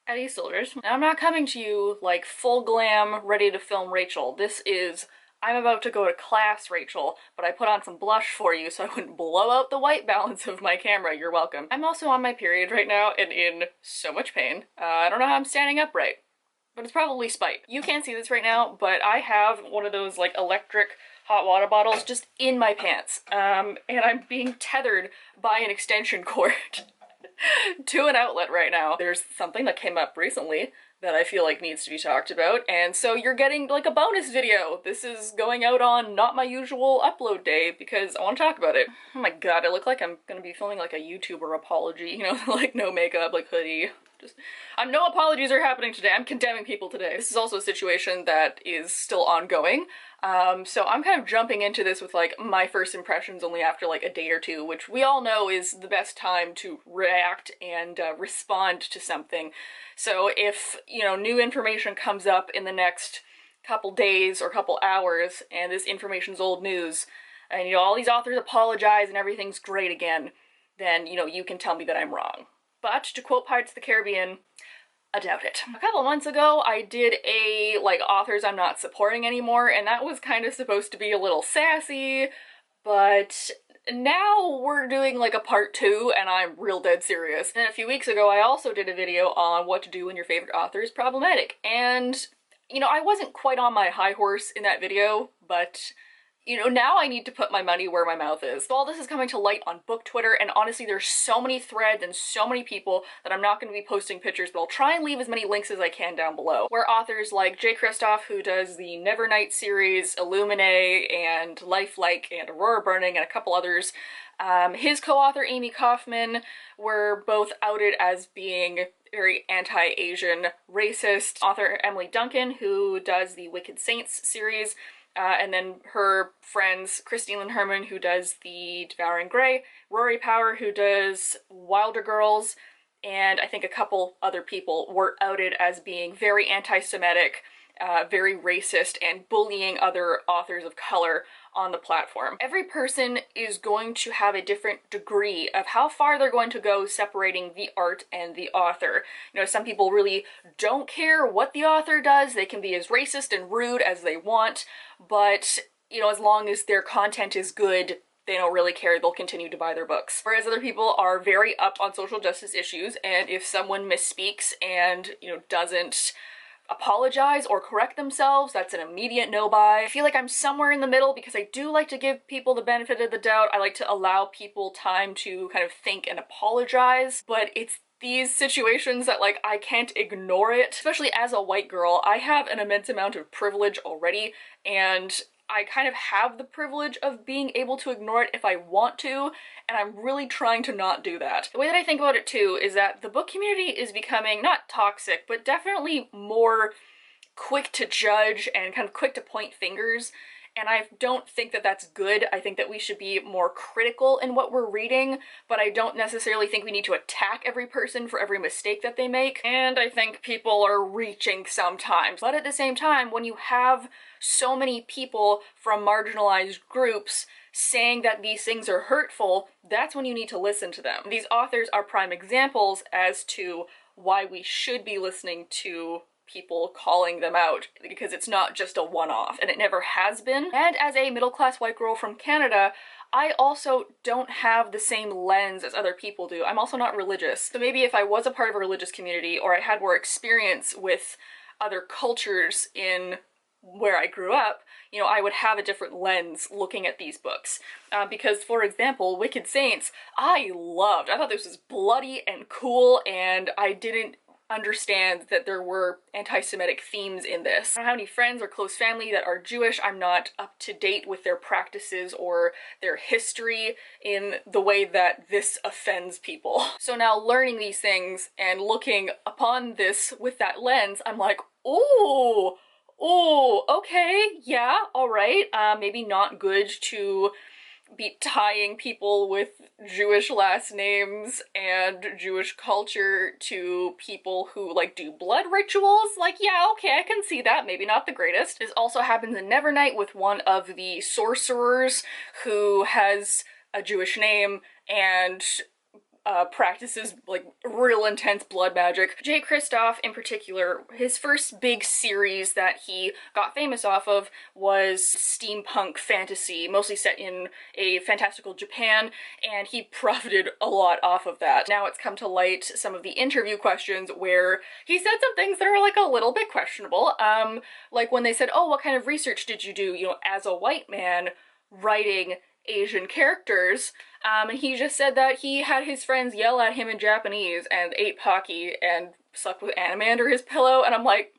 Eddie Silvers. Now, I'm not coming to you like full glam, ready to film Rachel. This is, I'm about to go to class, Rachel, but I put on some blush for you so I wouldn't blow out the white balance of my camera. You're welcome. I'm also on my period right now and in so much pain. I don't know how I'm standing upright, but it's probably spite. You can't see this right now, but I have one of those like electric hot water bottles just in my pants. And I'm being tethered by an extension cord to an outlet right now. There's something that came up recently that I feel like needs to be talked about, and so you're getting like a bonus video. This is going out on not my usual upload day because I want to talk about it. Oh my god, I look like I'm gonna be filming like a YouTuber apology, you know, like no makeup, like hoodie. Just, no apologies are happening today. I'm condemning people today. This is also a situation that is still ongoing. So I'm kind of jumping into this with like my first impressions only after like a day or two, which we all know is the best time to react and respond to something. So if, you know, new information comes up in the next couple days or couple hours and this information's old news and, you know, all these authors apologize and everything's great again, then, you know, you can tell me that I'm wrong. But to quote Pirates of the Caribbean, I doubt it. A couple months ago, I did a, like, authors I'm not supporting anymore, and that was kind of supposed to be a little sassy, but now we're doing, like, a part 2, and I'm real dead serious. And a few weeks ago, I also did a video on what to do when your favorite author is problematic, and, you know, I wasn't quite on my high horse in that video, but you know, now I need to put my money where my mouth is. So all this is coming to light on book Twitter, and honestly there's so many threads and so many people that I'm not going to be posting pictures, but I'll try and leave as many links as I can down below, where authors like Jay Kristoff, who does the Nevernight series, Illuminae, and Lifelike, and Aurora Burning, and a couple others, his co-author Amy Kaufman were both outed as being very anti-Asian, racist. Author Emily Duncan, who does the Wicked Saints series, and then her friends Christine Lynn Herman, who does the Devouring Grey, Rory Power, who does Wilder Girls, and I think a couple other people were outed as being very anti-Semitic, very racist, and bullying other authors of color on the platform. Every person is going to have a different degree of how far they're going to go separating the art and the author. You know, some people really don't care what the author does. They can be as racist and rude as they want, but, you know, as long as their content is good, they don't really care, they'll continue to buy their books. Whereas other people are very up on social justice issues, and if someone misspeaks and, you know, doesn't apologize or correct themselves, that's an immediate no-buy. I feel like I'm somewhere in the middle because I do like to give people the benefit of the doubt. I like to allow people time to kind of think and apologize, but it's these situations that, like, I can't ignore it. Especially as a white girl, I have an immense amount of privilege already, and I kind of have the privilege of being able to ignore it if I want to, and I'm really trying to not do that. The way that I think about it too is that the book community is becoming not toxic, but definitely more quick to judge and kind of quick to point fingers, and I don't think that that's good. I think that we should be more critical in what we're reading, but I don't necessarily think we need to attack every person for every mistake that they make, and I think people are reaching sometimes. But at the same time, when you have so many people from marginalized groups saying that these things are hurtful, that's when you need to listen to them. These authors are prime examples as to why we should be listening to people calling them out, because it's not just a one-off, and it never has been. And as a middle-class white girl from Canada, I also don't have the same lens as other people do. I'm also not religious. So maybe if I was a part of a religious community, or I had more experience with other cultures in where I grew up, you know, I would have a different lens looking at these books. Because, for example, Wicked Saints, I loved. I thought this was bloody and cool, and I didn't understand that there were anti-Semitic themes in this. I don't have any friends or close family that are Jewish. I'm not up to date with their practices or their history in the way that this offends people. So now learning these things and looking upon this with that lens, I'm like, ooh, okay, yeah, all right. Maybe not good to be tying people with Jewish last names and Jewish culture to people who, like, do blood rituals. Like, yeah, okay, I can see that. Maybe not the greatest. This also happens in Nevernight with one of the sorcerers who has a Jewish name and practices like real intense blood magic. Jay Kristoff in particular, his first big series that he got famous off of was steampunk fantasy, mostly set in a fantastical Japan, and he profited a lot off of that. Now it's come to light some of the interview questions where he said some things that are like a little bit questionable. Like when they said, oh, what kind of research did you do, you know, as a white man writing Asian characters, and he just said that he had his friends yell at him in Japanese and ate Pocky and slept with anime under his pillow, and I'm like,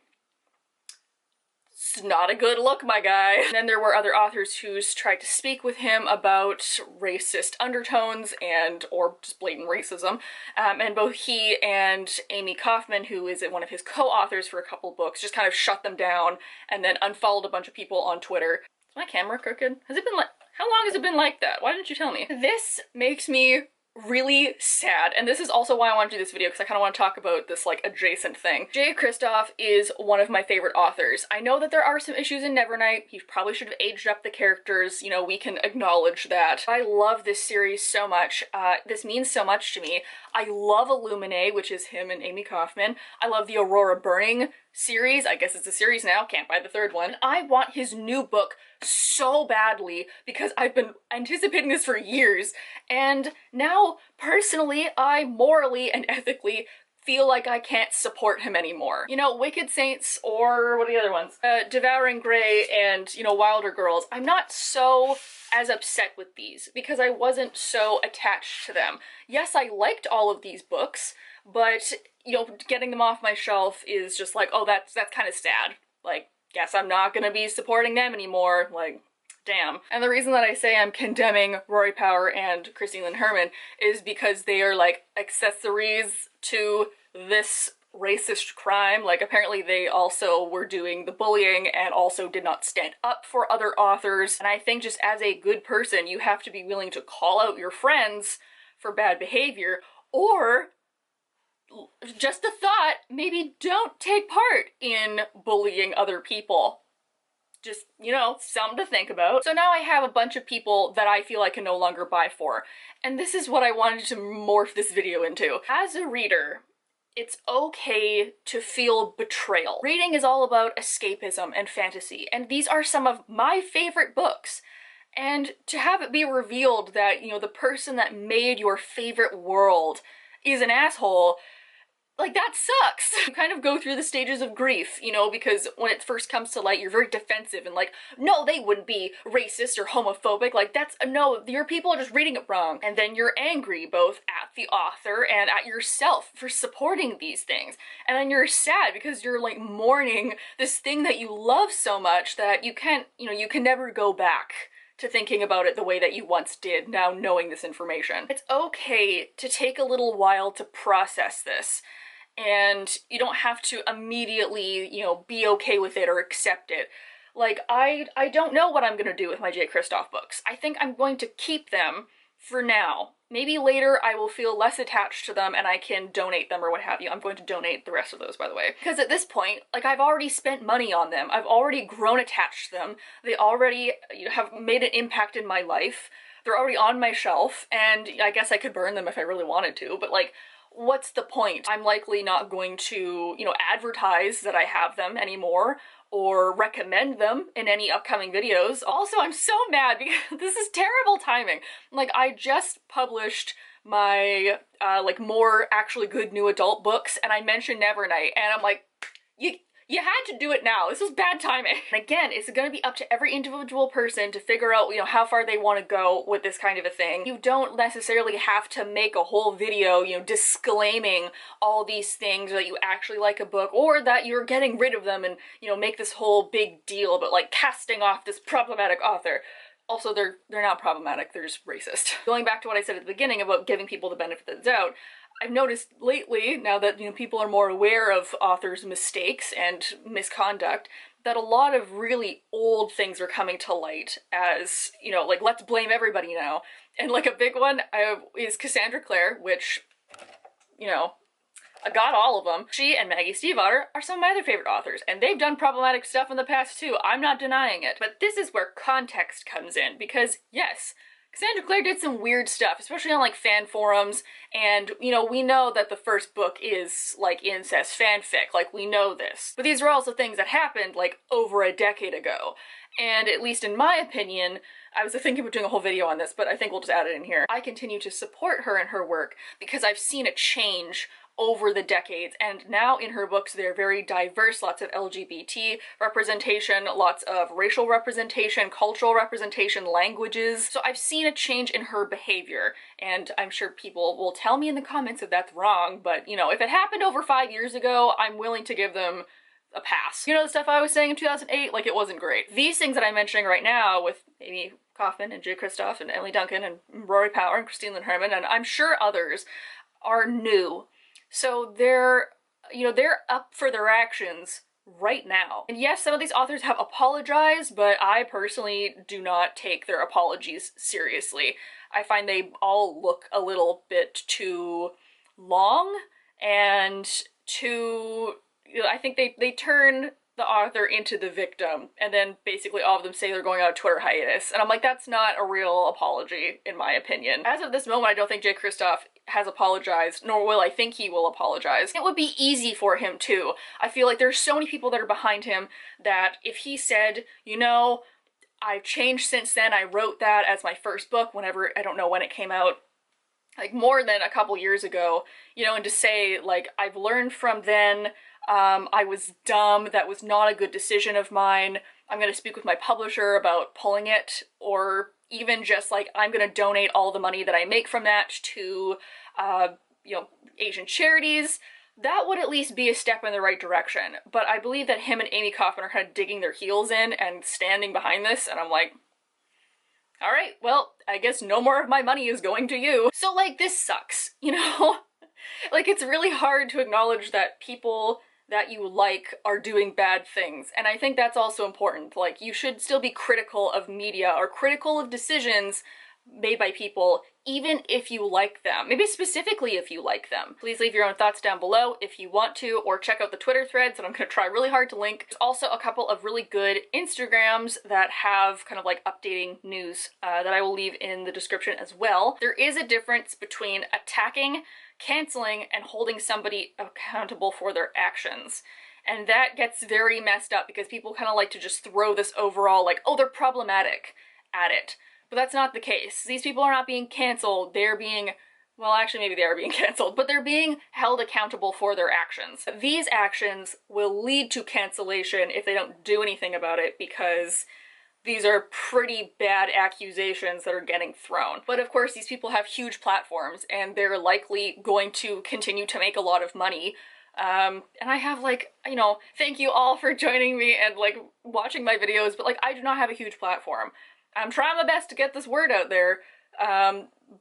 it's not a good look, my guy. And then there were other authors who's tried to speak with him about racist undertones and or just blatant racism, and both he and Amy Kaufman, who is one of his co-authors for a couple books, just kind of shut them down and then unfollowed a bunch of people on Twitter. Is my camera crooked? Has it been like, how long has it been like that? Why didn't you tell me? This makes me really sad, and this is also why I want to do this video, because I kind of want to talk about this like adjacent thing. Jay Kristoff is one of my favorite authors. I know that there are some issues in Nevernight. He probably should have aged up the characters, you know, we can acknowledge that. I love this series so much. This means so much to me. I love Illuminae, which is him and Amy Kaufman. I love the Aurora Burning series. I guess it's a series now, can't buy the third one. I want his new book so badly because I've been anticipating this for years, and now personally I morally and ethically feel like I can't support him anymore. You know, Wicked Saints, or what are the other ones? Devouring Grey and, you know, Wilder Girls. I'm not so as upset with these because I wasn't so attached to them. Yes, I liked all of these books, but, you know, getting them off my shelf is just like, oh, that's kind of sad. Like, guess I'm not gonna be supporting them anymore, like, damn. And the reason that I say I'm condemning Rory Power and Christine Lynn Herman is because they are like accessories to this racist crime. Like, apparently they also were doing the bullying and also did not stand up for other authors. And I think just as a good person, you have to be willing to call out your friends for bad behavior, or just a thought, maybe don't take part in bullying other people. Just, you know, something to think about. So now I have a bunch of people that I feel I can no longer buy for. And this is what I wanted to morph this video into. As a reader, it's okay to feel betrayal. Reading is all about escapism and fantasy, and these are some of my favorite books. And to have it be revealed that, you know, the person that made your favorite world is an asshole, like, that sucks. You kind of go through the stages of grief, you know, because when it first comes to light, you're very defensive and like, no, they wouldn't be racist or homophobic. Like, that's, no, your people are just reading it wrong. And then you're angry both at the author and at yourself for supporting these things. And then you're sad because you're like mourning this thing that you love so much that you can't, you know, you can never go back to thinking about it the way that you once did, now knowing this information. It's okay to take a little while to process this. And you don't have to immediately, you know, be okay with it or accept it. Like, I don't know what I'm gonna do with my Jay Kristoff books. I think I'm going to keep them for now. Maybe later I will feel less attached to them and I can donate them or what have you. I'm going to donate the rest of those, by the way. Because at this point, like, I've already spent money on them. I've already grown attached to them. They already, you know, have made an impact in my life. They're already on my shelf, and I guess I could burn them if I really wanted to, but like, what's the point? I'm likely not going to, you know, advertise that I have them anymore or recommend them in any upcoming videos. Also, I'm so mad because this is terrible timing. Like, I just published my, like, more actually good new adult books, and I mentioned Nevernight, and I'm like, you had to do it now. This was bad timing. And again, it's gonna be up to every individual person to figure out, you know, how far they want to go with this kind of a thing. You don't necessarily have to make a whole video, you know, disclaiming all these things, that you actually like a book, or that you're getting rid of them and, you know, make this whole big deal about like casting off this problematic author. Also, they're not problematic, they're just racist. Going back to what I said at the beginning about giving people the benefit of the doubt, I've noticed lately, now that, you know, people are more aware of authors' mistakes and misconduct, that a lot of really old things are coming to light as, you know, like, let's blame everybody now. And like a big one is Cassandra Clare, which, you know, I got all of them. She and Maggie Stiefvater are some of my other favorite authors, and they've done problematic stuff in the past too. I'm not denying it. But this is where context comes in, because yes, Cassandra Clare did some weird stuff, especially on like fan forums, and you know, we know that the first book is like incest fanfic, like we know this. But these are also things that happened like over a decade ago. And at least in my opinion, I was thinking of doing a whole video on this, but I think we'll just add it in here. I continue to support her and her work because I've seen a change over the decades, and now in her books they're very diverse, lots of LGBT representation, lots of racial representation, cultural representation, languages. So I've seen a change in her behavior, and I'm sure people will tell me in the comments if that's wrong, but you know, if it happened over 5 years ago, I'm willing to give them a pass. You know the stuff I was saying in 2008? Like, it wasn't great. These things that I'm mentioning right now with Amy Kaufman and Jay Kristoff and Emily Duncan and Rory Power and Christine Lynn Herman, and I'm sure others, are new. So they're, you know, they're up for their actions right now. And yes, some of these authors have apologized, but I personally do not take their apologies seriously. I find they all look a little bit too long and too, you know, I think they turn the author into the victim, and then basically all of them say they're going on a Twitter hiatus. And I'm like, that's not a real apology, in my opinion. As of this moment, I don't think Jay Kristoff has apologized, nor will I think he will apologize. It would be easy for him too. I feel like there's so many people that are behind him that if he said, you know, I've changed since then, I wrote that as my first book whenever, I don't know when it came out, like more than a couple years ago, you know, and to say, like, I've learned from then, I was dumb, that was not a good decision of mine, I'm gonna speak with my publisher about pulling it, or even just like, I'm gonna donate all the money that I make from that to, you know, Asian charities, that would at least be a step in the right direction. But I believe that him and Amy Kaufman are kind of digging their heels in and standing behind this, and I'm like, all right, well, I guess no more of my money is going to you. So like, this sucks, you know? Like, it's really hard to acknowledge that people that you like are doing bad things, and I think that's also important. Like, you should still be critical of media or critical of decisions made by people, even if you like them. Maybe specifically if you like them. Please leave your own thoughts down below if you want to, or check out the Twitter threads that I'm gonna try really hard to link. There's also a couple of really good Instagrams that have kind of like updating news that I will leave in the description as well. There is a difference between attacking, canceling, and holding somebody accountable for their actions. And that gets very messed up because people kind of like to just throw this overall, like, oh, they're problematic at it. But that's not the case. These people are not being canceled, they're being, well, actually maybe they are being canceled, but they're being held accountable for their actions. These actions will lead to cancellation if they don't do anything about it, because these are pretty bad accusations that are getting thrown. But of course, these people have huge platforms, and they're likely going to continue to make a lot of money. And I have, like, you know, thank you all for joining me and like watching my videos, but like, I do not have a huge platform. I'm trying my best to get this word out there,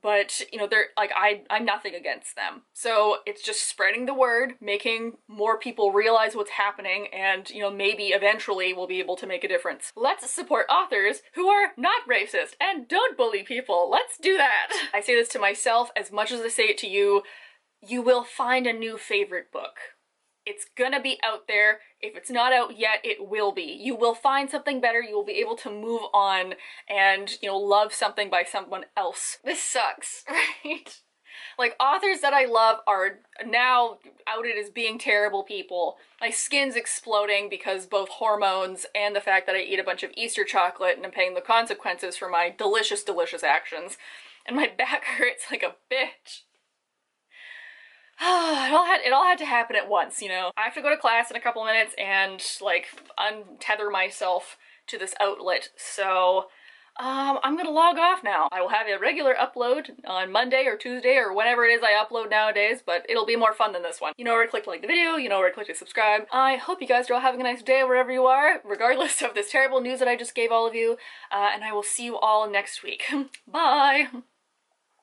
but you know, they're like, I'm nothing against them. So it's just spreading the word, making more people realize what's happening, and you know, maybe eventually we'll be able to make a difference. Let's support authors who are not racist and don't bully people. Let's do that. I say this to myself as much as I say it to you. You will find a new favorite book. It's gonna be out there. If it's not out yet, it will be. You will find something better, you will be able to move on and, you know, love something by someone else. This sucks, right? Like, authors that I love are now outed as being terrible people. My skin's exploding because both hormones and the fact that I eat a bunch of Easter chocolate and I'm paying the consequences for my delicious, delicious actions. And my back hurts like a bitch. It all had to happen at once, you know? I have to go to class in a couple minutes and, like, untether myself to this outlet, so I'm gonna log off now. I will have a regular upload on Monday or Tuesday or whenever it is I upload nowadays, but it'll be more fun than this one. You know where to click to like the video, you know where to click to subscribe. I hope you guys are all having a nice day wherever you are, regardless of this terrible news that I just gave all of you, and I will see you all next week. Bye!